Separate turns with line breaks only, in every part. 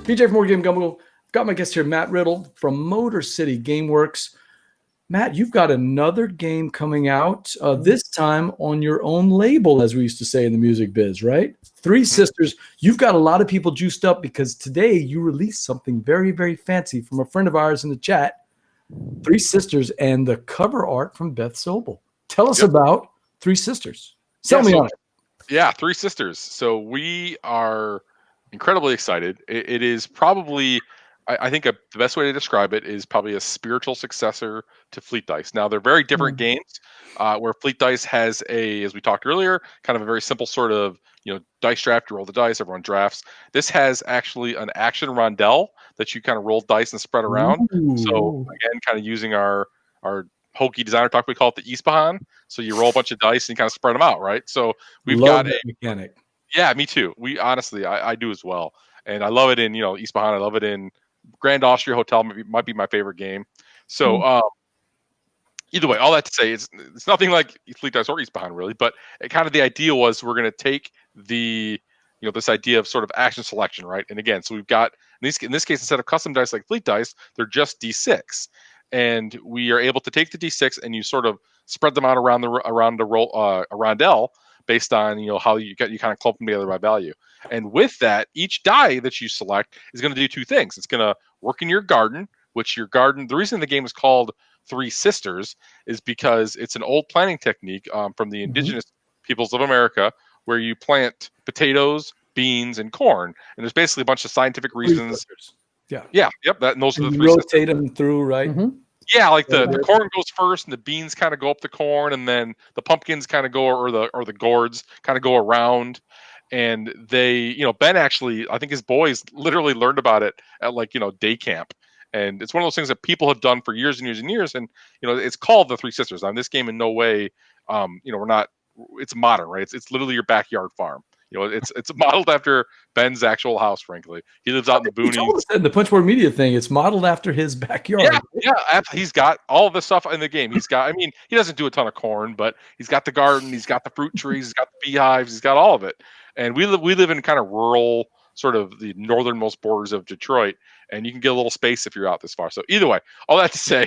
PJ from Game Gumbo. Got my guest here, Matt Riddle from Motor City Gameworks. Matt, you've got another game coming out, this time on your own label, as we used to say in the music biz, right? Three Sisters. You've got a lot of people juiced up because today you released something very, very fancy from a friend of ours in the chat, Three Sisters, and the cover art from Beth Sobel. Tell us about Three Sisters. Sell me on it.
Yeah, Three Sisters. So we are incredibly excited. It is probably... I think the best way to describe it is probably a spiritual successor to Fleet Dice. Now, they're very different games, where Fleet Dice has as we talked earlier, kind of a very simple sort of, dice draft. You roll the dice, everyone drafts. This has actually an action rondelle that you kind of roll dice and spread around.
Ooh.
So, again, kind of using our hokey designer talk, we call it the Ispahan. So you roll a bunch of dice and you kind of spread them out, right? So we've got a
mechanic.
Yeah, me too. We honestly, I do as well. And I love it in, Ispahan. I love it in Grand Austria Hotel might be my favorite game. So either way, all that to say, it's nothing like Fleet Dice or Ispahan really, but kind of the idea was we're going to take the this idea of sort of action selection, right? And again, so we've got in this case, instead of custom dice like Fleet Dice, they're just D6, and we are able to take the D6 and you sort of spread them out around the rondelle based on how you kind of clump them together by value. And with that, each die that you select is going to do two things. It's going to work in your garden, the reason the game is called Three Sisters is because it's an old planting technique from the indigenous peoples of America, where you plant potatoes, beans, and corn. And there's basically a bunch of scientific reasons. Yeah. Yep. And those are the three
rotate
sisters.
them through, right?
Yeah, like the corn goes first, and the beans kind of go up the corn, and then the pumpkins kind of go, or the gourds kind of go around. And they, Ben actually, I think his boys literally learned about it at day camp. And it's one of those things that people have done for years and years and years. And, it's called the Three Sisters. On this game in no way, we're not, it's modern, right? It's literally your backyard farm. It's modeled after Ben's actual house, frankly. He lives out in the boonies.
He told us in the Punchboard Media thing, it's modeled after his backyard.
Yeah. He's got all of the stuff in the game. He doesn't do a ton of corn, but he's got the garden, he's got the fruit trees, he's got the beehives, he's got all of it. And we live in kind of rural, sort of the northernmost borders of Detroit, and you can get a little space if you're out this far. So either way, all that to say,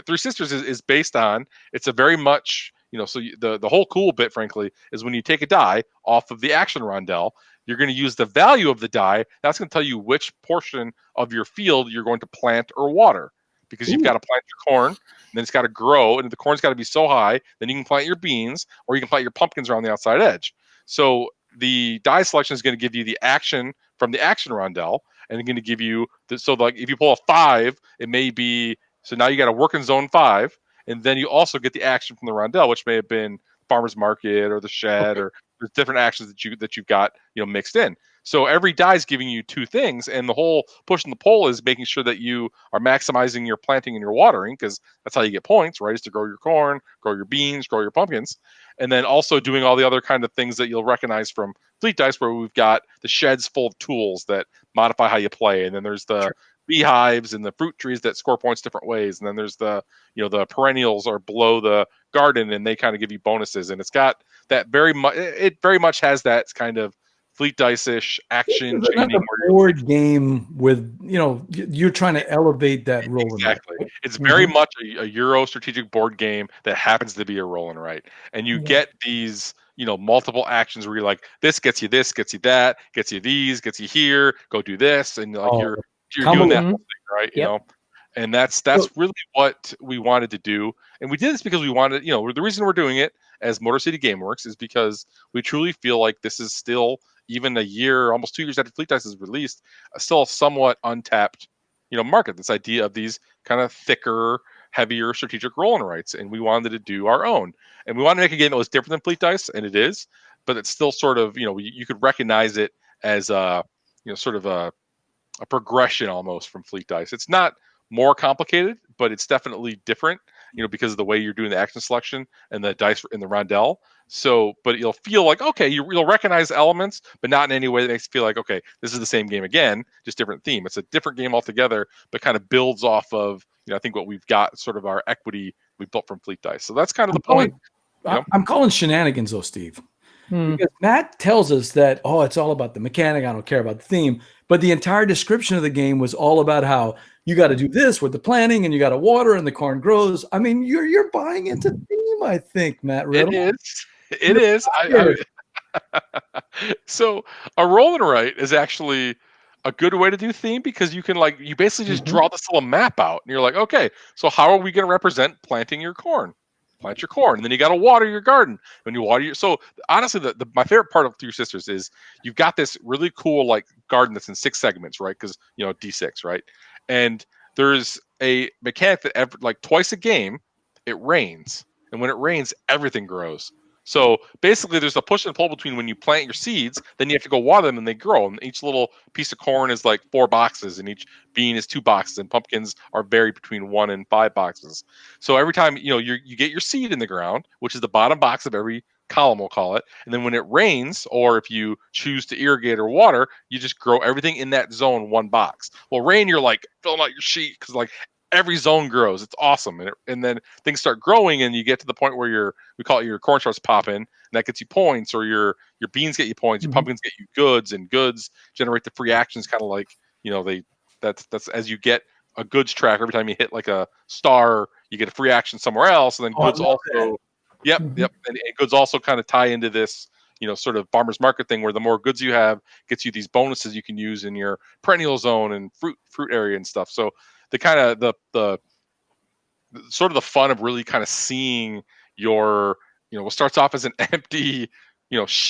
Three Sisters is based on, it's a very much, so the whole cool bit, frankly, is when you take a die off of the action rondelle, you're going to use the value of the die. That's going to tell you which portion of your field you're going to plant or water, because you've got to plant your corn, and then it's got to grow, and the corn's got to be so high, then you can plant your beans, or you can plant your pumpkins around the outside edge. So the die selection is going to give you the action from the action rondelle, and it's going to give you if you pull a 5, it may be, so now you got to work in zone 5, and then you also get the action from the rondelle, which may have been farmer's market or the shed, or there's different actions that you've got mixed in. So every die is giving you two things, and the whole push and the pull is making sure that you are maximizing your planting and your watering, because that's how you get points, right? Is to grow your corn, grow your beans, grow your pumpkins, and then also doing all the other kind of things that you'll recognize from Fleet Dice, where we've got the sheds full of tools that modify how you play, and then there's the beehives and the fruit trees that score points different ways, and then there's the the perennials are below the garden, and they kind of give you bonuses, and it's got that very much has that kind of Fleet Dice-ish action.
It's not a board game with, you're trying to elevate that roll.
Exactly. It's very much a Euro strategic board game that happens to be a roll and write. And you get these, multiple actions where you're like, this gets you that, gets you these, gets you here, go do this. And you're doing that whole thing, right? And that's really what we wanted to do. And we did this because we wanted, the reason we're doing it as Motor City Gameworks is because we truly feel like this is still, even a year, almost 2 years after Fleet Dice is released, still a somewhat untapped, market. This idea of these kind of thicker, heavier strategic roll and writes, and we wanted to do our own. And we wanted to make a game that was different than Fleet Dice, and it is, but it's still sort of, you could recognize it as a, sort of a progression almost from Fleet Dice. It's not more complicated, but it's definitely different, because of the way you're doing the action selection and the dice in the rondelle. So, but you'll feel like, okay, you'll recognize elements, but not in any way that makes you feel like, okay, this is the same game again, just different theme. It's a different game altogether, but kind of builds off of, I think what we've got, sort of our equity we built from Fleet Dice. So that's kind of the point.
I'm calling shenanigans though, Steve. Because Matt tells us that, it's all about the mechanic. I don't care about the theme. but the entire description of the game was all about how you got to do this with the planting and you got to water and the corn grows. I mean, you're buying into theme, I think, Matt Riddle.
It is. It is. So a roll and write is actually a good way to do theme because you can you basically just draw this little map out and you're like, okay, so how are we going to represent planting your corn? Plant your corn, and then you got to water your garden. When you water so honestly, my favorite part of Three Sisters is you've got this really cool garden that's in 6 segments, right? Because D6, right? And there's a mechanic that twice a game it rains, and when it rains, everything grows. So basically, there's a push and pull between when you plant your seeds, then you have to go water them, and they grow. And each little piece of corn is 4 boxes, and each bean is 2 boxes, and pumpkins are varied between 1 and 5 boxes. So every time you get your seed in the ground, which is the bottom box of every column, we'll call it, and then when it rains, or if you choose to irrigate or water, you just grow everything in that zone 1 box. Well, rain, you're filling out your sheet because every zone grows. It's awesome. And then things start growing and you get to the point where we call it your corn starts popping, and that gets you points, or your beans get you points, your pumpkins get you goods, and goods generate the free actions, kind of that's as you get a goods track, every time you hit a star, you get a free action somewhere else, and then goods also and goods also kind of tie into this sort of farmer's market thing where the more goods you have gets you these bonuses you can use in your perennial zone and fruit area and stuff. So the kind of the sort of the fun of really kind of seeing your what starts off as an empty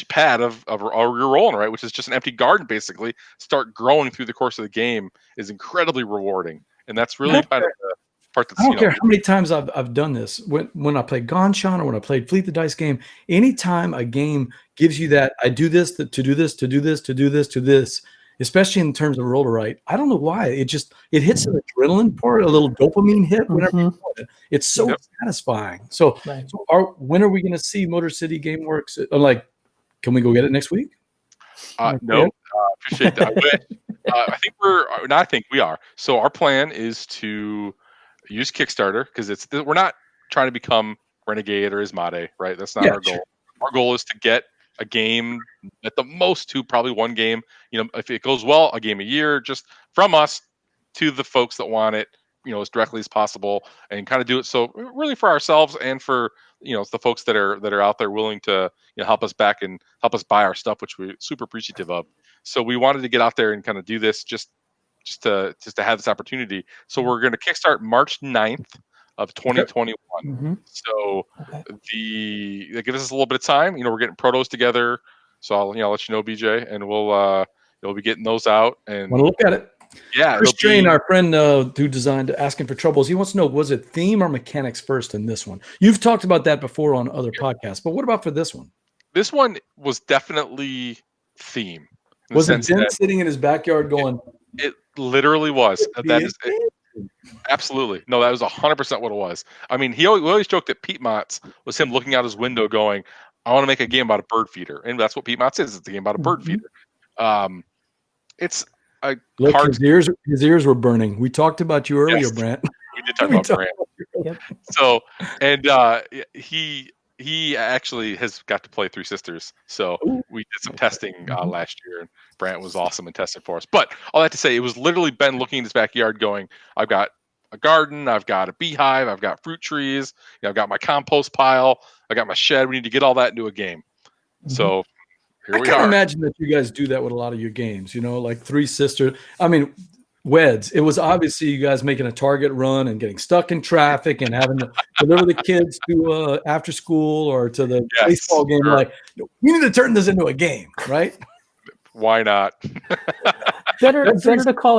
pad of your rolling, right, which is just an empty garden basically, start growing through the course of the game is incredibly rewarding. And that's really kind of the part that's
I don't care how many times I've done this. When I played Gonshan or when I played Fleet the Dice game, anytime a game gives you that, I do this to do this to do this to do this to this, especially in terms of roll to write. I don't know why. It hits an adrenaline part, a little dopamine hit whenever you do it. It's so satisfying. So, when are we going to see Motor City Gameworks? Can we go get it next week?
No, appreciate that. I think we are. So our plan is to use Kickstarter because we're not trying to become Renegade or Ismade, right? That's not our goal. Sure. Our goal is to get a game at the most to probably 1 game. If it goes well, a game a year, just from us to the folks that want it, as directly as possible, and kind of do it so really for ourselves and for the folks that are out there willing to help us back and help us buy our stuff, which we're super appreciative of. So we wanted to get out there and kind of do this just to have this opportunity. So we're going to kickstart March 9th of 2021. So that gives us a little bit of time. We're getting protos together. So I'll let you know, BJ, and we'll be getting those out. And
want to look at it.
Yeah,
Chris Train, our friend who designed Asking for Troubles, he wants to know, was it theme or mechanics first in this one? You've talked about that before on other podcasts, but what about for this one?
This one was definitely theme.
Was it Ben sitting in his backyard going?
It literally was. That is absolutely. No, that was 100% what it was. I mean, we always joked that Pete Mott's was him looking out his window going, I want to make a game about a bird feeder. And that's what Pete Mott's is. It's a game about a bird feeder. It's a hard...
His ears were burning. We talked about you earlier, Brant.
We did talk about Brant. Yep. So, and he actually has got to play Three Sisters. So we did some testing last year, and Brant was awesome and tested for us. But all that to say, it was literally Ben looking in his backyard going, I've got a garden, I've got a beehive, I've got fruit trees, I've got my compost pile, I got my shed. We need to get all that into a game. So here we are. I can
imagine that you guys do that with a lot of your games, like Three Sisters. I mean, Weds, it was obviously you guys making a Target run and getting stuck in traffic and having to deliver the kids to after school or to the baseball game. Sure. We need to turn this into a game, right?
Why not?
better to call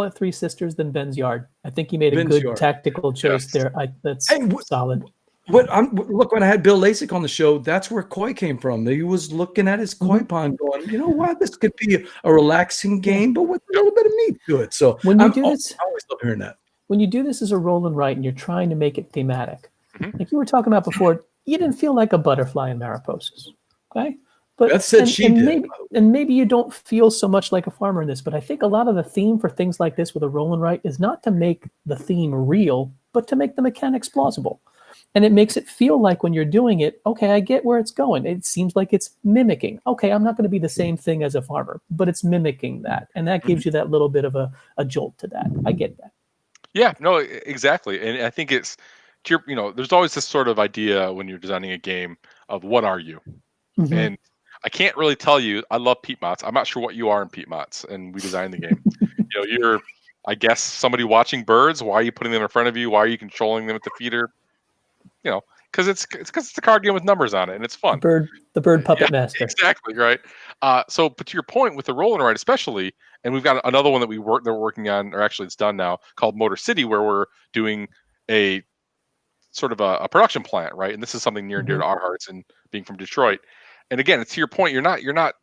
it Three Sisters than Ben's Yard. I think he made a good tactical choice there. That's solid.
Look, when I had Bill Lasik on the show, that's where koi came from. He was looking at his koi pond going, you know what, this could be a relaxing game, but with a little bit of meat to it. So
when you do this,
I always love hearing that.
When you do this as a roll and write and you're trying to make it thematic, like you were talking about before, you didn't feel like a butterfly in Mariposas, okay? But
Beth said she did.
Maybe you don't feel so much like a farmer in this, but I think a lot of the theme for things like this with a roll and write is not to make the theme real, but to make the mechanics plausible. And it makes it feel like when you're doing it, okay, I get where it's going. It seems like it's mimicking. Okay, I'm not going to be the same thing as a farmer, but it's mimicking that. And that gives you that little bit of a jolt to that. I get that.
Yeah, no, exactly. And I think it's, there's always this sort of idea when you're designing a game of what are you?
Mm-hmm.
And I can't really tell you. I love Pete Mots. I'm not sure what you are in Pete Mots, and we designed the game. You're, I guess, somebody watching birds. Why are you putting them in front of you? Why are you controlling them with the feeder? Because it's a card game with numbers on it, and it's fun.
The bird puppet master.
Exactly right. But to your point with the roll and write, especially, and we've got another one that we're working on, or actually it's done now, called Motor City, where we're doing a sort of a production plant, right? And this is something near and dear to our hearts, and being from Detroit. And again, it's to your point. You're not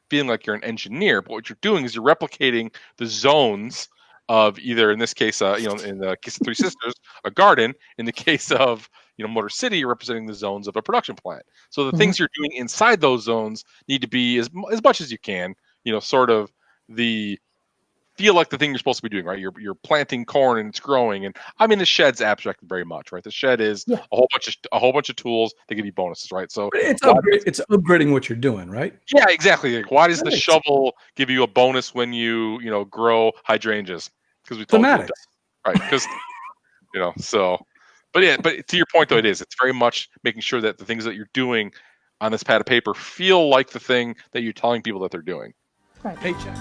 feeling like you're an engineer, but what you're doing is you're replicating the zones of either, in this case, in the case of Three Sisters, a garden. In the case of Motor City, you're representing the zones of a production plant. So the things you're doing inside those zones need to be as much as you can, sort of feel like the thing you're supposed to be doing, right? You're planting corn and it's growing, and I mean the shed's abstract very much, right? The shed is a whole bunch of tools that give you bonuses, right? So
it's upgrading what you're doing, right?
Yeah, exactly. Like, why does the shovel give you a bonus when you grow hydrangeas? Because we told you, right? Because so. But to your point though, it's very much making sure that the things that you're doing on this pad of paper feel like the thing that you're telling people that they're doing.
Right.
Paycheck.